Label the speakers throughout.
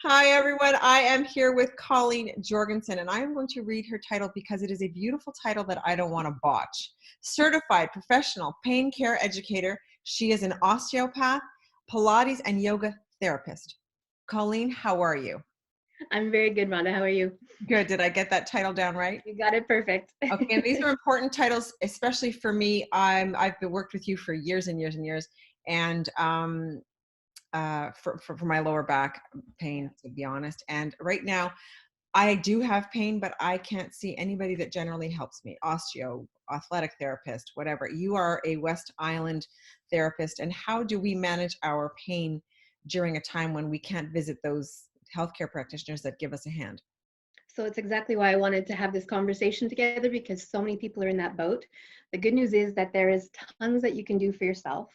Speaker 1: Hi, everyone. I am here with Colleen Jorgensen, and I am going to read her title because it is a beautiful title that I don't want to botch. Certified Professional Pain Care Educator. She is an osteopath, Pilates, and yoga therapist. Colleen, how are you?
Speaker 2: I'm very good, Rhonda. How are you?
Speaker 1: Good. Did I get that title down right?
Speaker 2: You got it perfect.
Speaker 1: Okay, and these are important titles, especially for me. I've been worked with you for years and years and years, and for my lower back pain, to be honest. And right now, I do have pain, but I can't see anybody that generally helps me. Osteo, athletic therapist, whatever. You are a West Island therapist. And how do we manage our pain during a time when we can't visit those healthcare practitioners that give us a hand?
Speaker 2: So it's exactly why I wanted to have this conversation together because so many people are in that boat. The good news is that there is tons that you can do for yourself.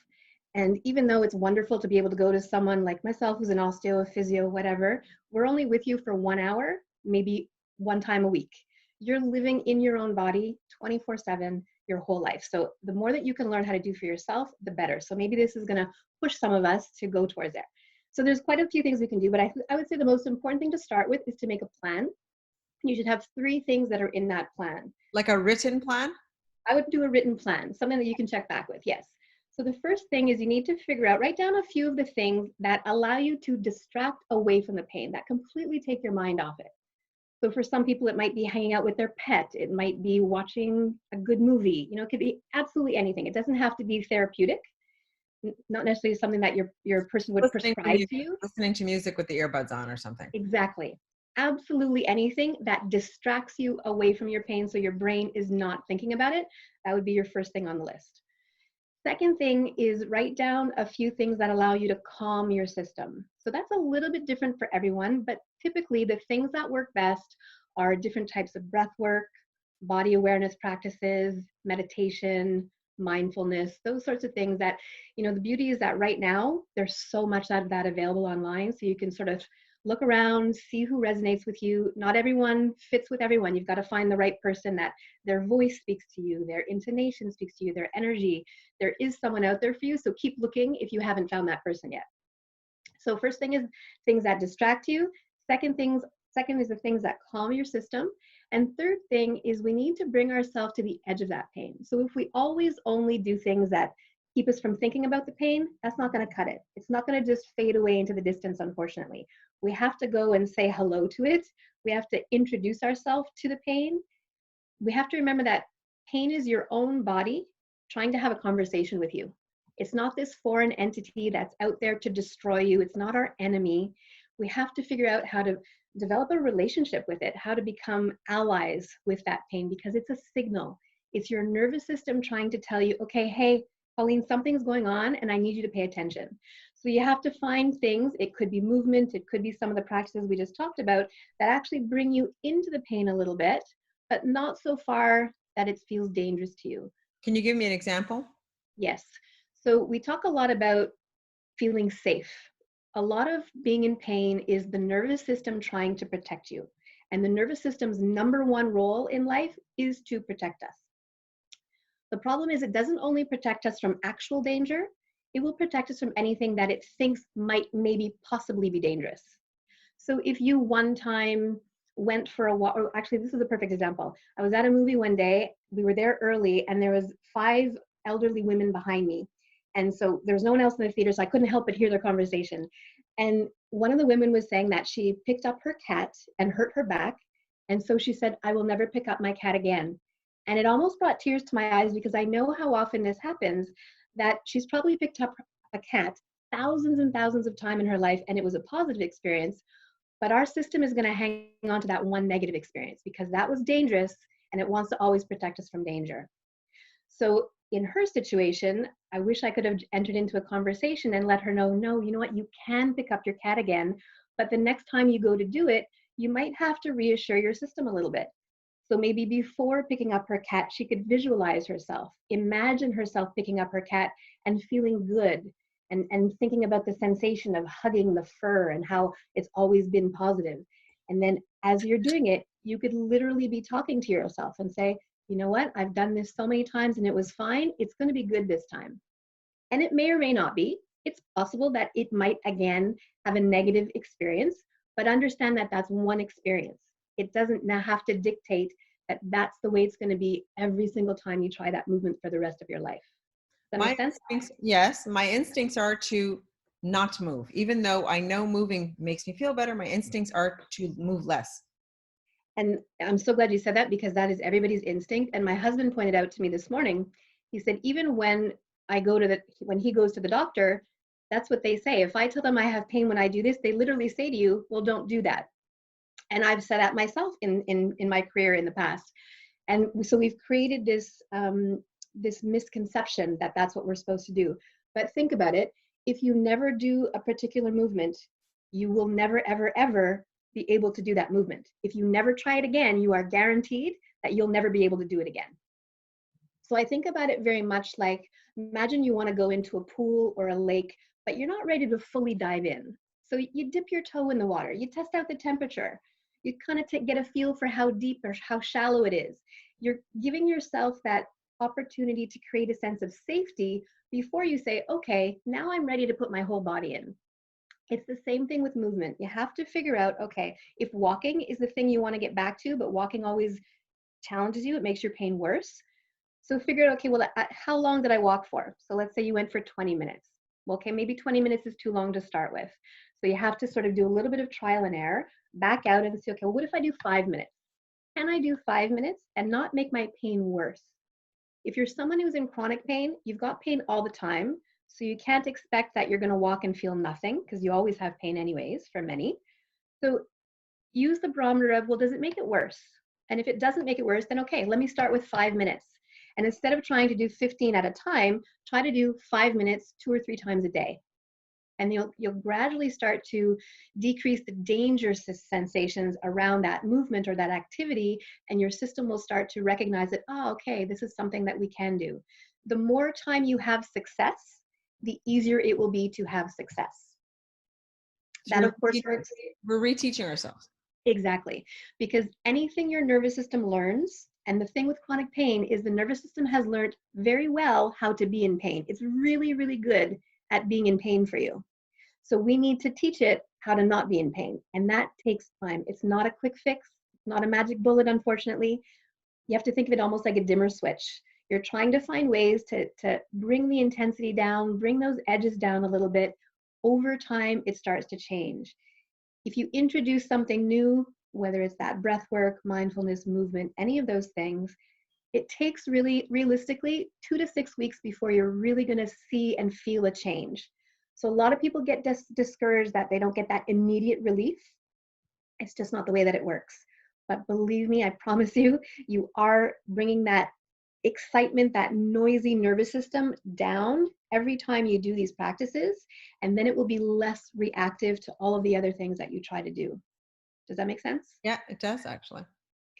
Speaker 2: And even though it's wonderful to be able to go to someone like myself who's an osteo, a physio, whatever, we're only with you for 1 hour, maybe one time a week. You're living in your own body 24/7 your whole life. So the more that you can learn how to do for yourself, the better. So maybe this is going to push some of us to go towards there. So there's quite a few things we can do, but I would say the most important thing to start with is to make a plan. You should have 3 things that are in that plan.
Speaker 1: Like a written plan?
Speaker 2: I would do a written plan, something that you can check back with, yes. So the first thing is you need to figure out, write down a few of the things that allow you to distract away from the pain, that completely take your mind off it. So for some people, it might be hanging out with their pet. It might be watching a good movie. It could be absolutely anything. It doesn't have to be therapeutic, not necessarily something that your person would prescribe to you.
Speaker 1: Listening to music with the earbuds on or something.
Speaker 2: Exactly. Absolutely anything that distracts you away from your pain so your brain is not thinking about it. That would be your first thing on the list. Second thing is write down a few things that allow you to calm your system. So that's a little bit different for everyone, but typically the things that work best are different types of breath work, body awareness practices, meditation, mindfulness, those sorts of things that, the beauty is that right now there's so much of that available online. So you can sort of look around, see who resonates with you. Not everyone fits with everyone. You've got to find the right person that their voice speaks to you, their intonation speaks to you, their energy. There is someone out there for you. So keep looking if you haven't found that person yet. So first thing is things that distract you. Second is the things that calm your system. And third thing is we need to bring ourselves to the edge of that pain. So if we always only do things that keep us from thinking about the pain, that's not going to cut it. It's not going to just fade away into the distance, unfortunately. We have to go and say hello to it. We have to introduce ourselves to the pain. We have to remember that pain is your own body trying to have a conversation with you. It's not this foreign entity that's out there to destroy you. It's not our enemy. We have to figure out how to develop a relationship with it, how to become allies with that pain, because it's a signal. It's your nervous system trying to tell you, okay, hey, Colleen, something's going on and I need you to pay attention. So you have to find things, it could be movement, it could be some of the practices we just talked about that actually bring you into the pain a little bit, but not so far that it feels dangerous to you.
Speaker 1: Can you give me an example?
Speaker 2: Yes. So we talk a lot about feeling safe. A lot of being in pain is the nervous system trying to protect you. And the nervous system's number one role in life is to protect us. The problem is it doesn't only protect us from actual danger, it will protect us from anything that it thinks might maybe possibly be dangerous. So if you one time went for a walk, or actually this is a perfect example. I was at a movie one day, we were there early and there was 5 elderly women behind me. And so there was no one else in the theater, so I couldn't help but hear their conversation. And one of the women was saying that she picked up her cat and hurt her back. And so she said, I will never pick up my cat again. And it almost brought tears to my eyes because I know how often this happens, that she's probably picked up a cat thousands and thousands of times in her life and it was a positive experience. But our system is going to hang on to that one negative experience because that was dangerous and it wants to always protect us from danger. So in her situation, I wish I could have entered into a conversation and let her know, no, you know what, you can pick up your cat again, but the next time you go to do it, you might have to reassure your system a little bit. So maybe before picking up her cat, she could visualize herself, imagine herself picking up her cat and feeling good and thinking about the sensation of hugging the fur and how it's always been positive. And then as you're doing it, you could literally be talking to yourself and say, you know what, I've done this so many times and it was fine. It's going to be good this time. And it may or may not be. It's possible that it might again have a negative experience, But understand that that's one experience. It doesn't now have to dictate that that's the way it's going to be every single time you try that movement for the rest of your life. Does that make
Speaker 1: My
Speaker 2: sense?
Speaker 1: instincts, yes, my instincts are to not move. Even though I know moving makes me feel better, my instincts are to move less.
Speaker 2: And I'm so glad you said that, because that is everybody's instinct. And my husband pointed out to me this morning, he said, even when when he goes to the doctor, that's what they say. If I tell them I have pain when I do this, they literally say to you, well, don't do that. And I've said that myself in my career in the past. And so we've created this misconception that that's what we're supposed to do. But think about it. If you never do a particular movement, you will never, ever, ever be able to do that movement. If you never try it again, you are guaranteed that you'll never be able to do it again. So I think about it very much like, imagine you want to go into a pool or a lake, but you're not ready to fully dive in. So you dip your toe in the water, you test out the temperature, you kind of get a feel for how deep or how shallow it is. You're giving yourself that opportunity to create a sense of safety before you say, okay, now I'm ready to put my whole body in. It's the same thing with movement. You have to figure out, okay, if walking is the thing you want to get back to, but walking always challenges you, it makes your pain worse. So figure out, okay, well, how long did I walk for? So let's say you went for 20 minutes. Well, okay, maybe 20 minutes is too long to start with. So you have to sort of do a little bit of trial and error, back out and say, okay, well, what if I do 5 minutes? Can I do 5 minutes and not make my pain worse? If you're someone who's in chronic pain, you've got pain all the time. So you can't expect that you're going to walk and feel nothing, because you always have pain anyways for many. So use the barometer of, well, does it make it worse? And if it doesn't make it worse, then okay, let me start with 5 minutes. And instead of trying to do 15 at a time, try to do 5 minutes 2 or 3 times a day. And you'll gradually start to decrease the danger sensations around that movement or that activity, and your system will start to recognize that, oh, okay, this is something that we can do. The more time you have success, the easier it will be to have success.
Speaker 1: So
Speaker 2: That, of course, works.
Speaker 1: we're reteaching ourselves.
Speaker 2: Exactly. Because anything your nervous system learns, and the thing with chronic pain is the nervous system has learned very well how to be in pain. It's really, really good at being in pain for you. So we need to teach it how to not be in pain. And that takes time. It's not a quick fix, not a magic bullet, unfortunately. You have to think of it almost like a dimmer switch. You're trying to find ways to bring the intensity down, bring those edges down a little bit. Over time, it starts to change. If you introduce something new, whether it's that breath work, mindfulness, movement, any of those things, it takes really realistically 2 to 6 weeks before you're really going to see and feel a change. So a lot of people get discouraged that they don't get that immediate relief. It's just not the way that it works. But believe me, I promise you, you are bringing that excitement, that noisy nervous system down every time you do these practices, and then it will be less reactive to all of the other things that you try to do. Does that make sense?
Speaker 1: Yeah, it does actually.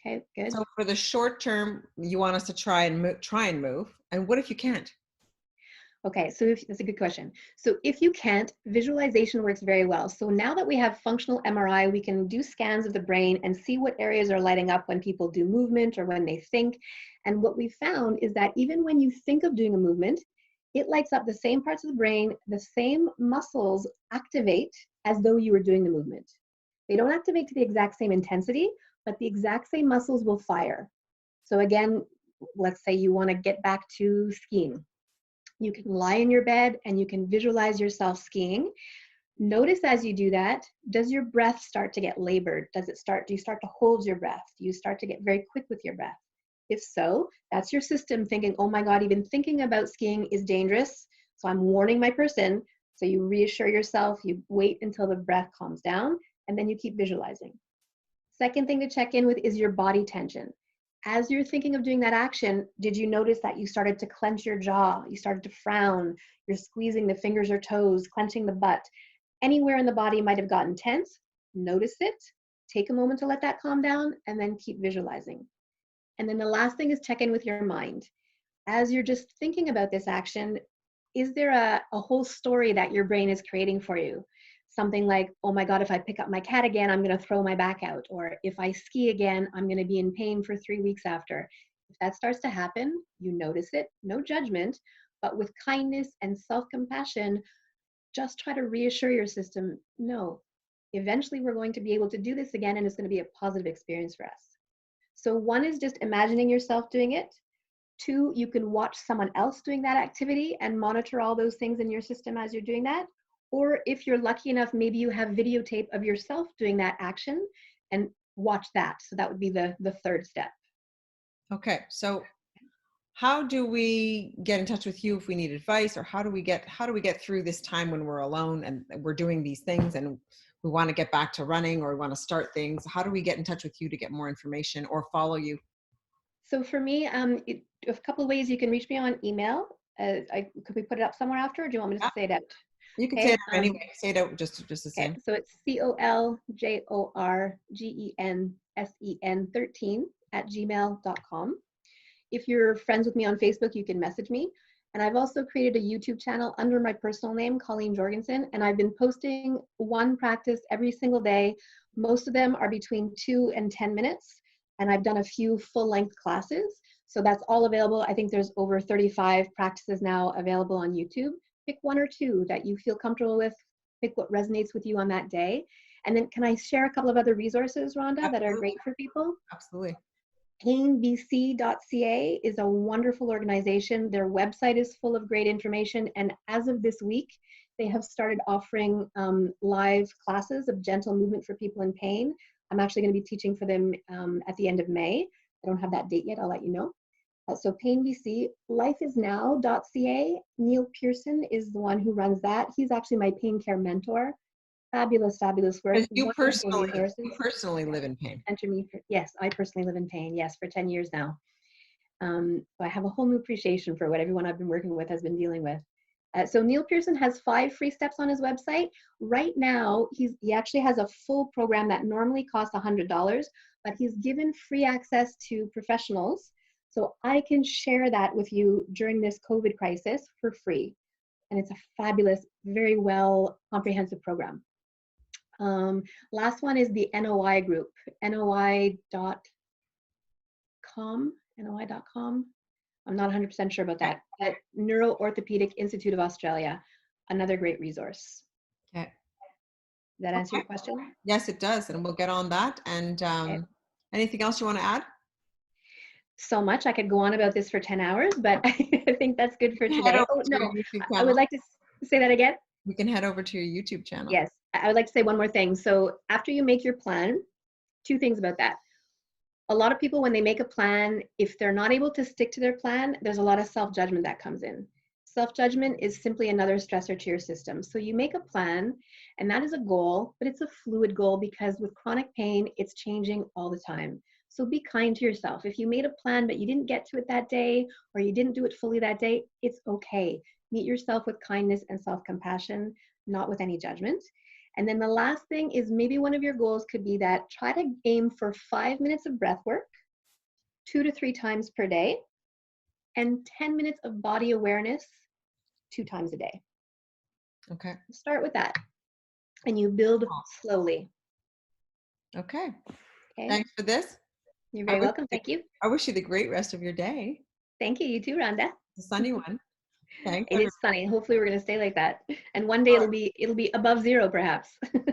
Speaker 2: Okay, good.
Speaker 1: So for the short term, you want us to try and move. And what if you can't?
Speaker 2: Okay, so that's a good question. So if you can't, visualization works very well. So now that we have functional MRI, we can do scans of the brain and see what areas are lighting up when people do movement or when they think. And what we found is that even when you think of doing a movement, it lights up the same parts of the brain, the same muscles activate as though you were doing the movement. They don't activate to the exact same intensity, but the exact same muscles will fire. So again, let's say you want to get back to skiing. You can lie in your bed and you can visualize yourself skiing. Notice as you do that, does your breath start to get labored? Do you start to hold your breath? Do you start to get very quick with your breath? If so, that's your system thinking, oh my God, even thinking about skiing is dangerous. So I'm warning my person. So you reassure yourself, you wait until the breath calms down, and then you keep visualizing. Second thing to check in with is your body tension. As you're thinking of doing that action, did you notice that you started to clench your jaw? You started to frown, you're squeezing the fingers or toes, clenching the butt. Anywhere in the body might have gotten tense. Notice it, take a moment to let that calm down, and then keep visualizing. And then the last thing is check in with your mind. As you're just thinking about this action, is there a whole story that your brain is creating for you? Something like, oh my God, if I pick up my cat again, I'm going to throw my back out. Or if I ski again, I'm going to be in pain for 3 weeks after. If that starts to happen, you notice it, no judgment, but with kindness and self-compassion, just try to reassure your system, no, eventually we're going to be able to do this again, and it's going to be a positive experience for us. So one is just imagining yourself doing it. Two, you can watch someone else doing that activity and monitor all those things in your system as you're doing that. Or if you're lucky enough, maybe you have videotape of yourself doing that action and watch that. So that would be the third step.
Speaker 1: Okay. So how do we get in touch with you if we need advice, or how do we get through this time when we're alone and we're doing these things and we want to get back to running, or we want to start things? How do we get in touch with you to get more information or follow you?
Speaker 2: So for me, a couple of ways you can reach me on email. Could we put it up somewhere after, or do you want me to
Speaker 1: Yeah,
Speaker 2: say it out?
Speaker 1: you can say
Speaker 2: Okay.
Speaker 1: it out anyway. Say it out just the
Speaker 2: Okay.
Speaker 1: same.
Speaker 2: So it's COLJORGENSEN13 @gmail.com. If you're friends with me on Facebook, you can message me. And I've also created a YouTube channel under my personal name, Colleen Jorgensen, and I've been posting one practice every single day. Most of them are between 2 and 10 minutes, and I've done a few full-length classes. So that's all available. I think there's over 35 practices now available on YouTube. Pick one or two that you feel comfortable with, pick what resonates with you on that day. And then can I share a couple of other resources, Rhonda, that are
Speaker 1: Absolutely.
Speaker 2: great for people?
Speaker 1: Absolutely.
Speaker 2: painbc.ca is a wonderful organization. Their website is full of great information. And as of this week, they have started offering live classes of gentle movement for people in pain. I'm actually going to be teaching for them at the end of May. I don't have that date yet. I'll let you know. So PainBC, lifeisnow.ca. Neil Pearson is the one who runs that. He's actually my pain care mentor. Fabulous, fabulous work.
Speaker 1: Because
Speaker 2: Wonderful resources.
Speaker 1: you personally live in pain.
Speaker 2: Enter me. Yes, I personally live in pain. Yes, for 10 years now. So I have a whole new appreciation for what everyone I've been working with has been dealing with. So Neil Pearson has 5 free steps on his website. Right now, he actually has a full program that normally costs $100, but he's given free access to professionals. So I can share that with you during this COVID crisis for free. And it's a fabulous, very well comprehensive program. Last one is the NOI group, noi.com. noi.com. I'm not 100% sure about that. But Neuro Orthopedic Institute of Australia, another great resource.
Speaker 1: Okay.
Speaker 2: Does that answer
Speaker 1: Okay.
Speaker 2: your question?
Speaker 1: Yes, it does. And we'll get on that. And
Speaker 2: Okay.
Speaker 1: anything else you want to add?
Speaker 2: So much. I could go on about this for 10 hours, but I think that's good for
Speaker 1: Head
Speaker 2: today.
Speaker 1: over
Speaker 2: Oh,
Speaker 1: to your
Speaker 2: no.
Speaker 1: YouTube
Speaker 2: I would
Speaker 1: channel.
Speaker 2: like to say that again.
Speaker 1: We can head over to your YouTube channel.
Speaker 2: Yes. I would like to say one more thing. So after you make your plan, 2 things about that. A lot of people, when they make a plan, if they're not able to stick to their plan, there's a lot of self-judgment that comes in. Self-judgment is simply another stressor to your system. So you make a plan, and that is a goal, but it's a fluid goal because with chronic pain, it's changing all the time. So be kind to yourself. If you made a plan, but you didn't get to it that day, or you didn't do it fully that day, it's okay. Meet yourself with kindness and self-compassion, not with any judgment. And then the last thing is maybe one of your goals could be that try to aim for 5 minutes of breath work, 2 to 3 times per day, and 10 minutes of body awareness 2 times a day.
Speaker 1: Okay.
Speaker 2: Start with that, and you build slowly.
Speaker 1: Okay.
Speaker 2: Okay.
Speaker 1: Thanks for this.
Speaker 2: You're very welcome. Thank you.
Speaker 1: I wish you the great rest of your day.
Speaker 2: Thank you. You too, Rhonda.
Speaker 1: It's a sunny one. Thanks.
Speaker 2: It is sunny. Hopefully we're going to stay like that. And one day it'll be above 0 perhaps.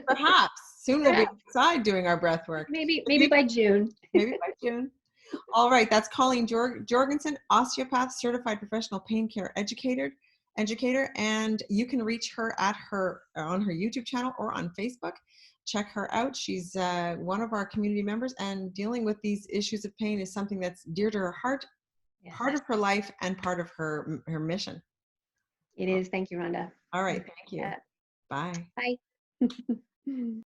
Speaker 1: Perhaps. Soon we'll be
Speaker 2: Perhaps.
Speaker 1: outside doing our breath work.
Speaker 2: Maybe by June.
Speaker 1: Maybe by June. All right. That's Colleen Jorgensen, osteopath, certified professional pain care educator. And you can reach her on her YouTube channel or on Facebook. Check her out. She's one of our community members, and dealing with these issues of pain is something that's dear to her heart,
Speaker 2: Yes.
Speaker 1: part of her life, and part of her mission.
Speaker 2: It is. Thank you, Rhonda.
Speaker 1: All right. Thank you. Bye.
Speaker 2: Bye.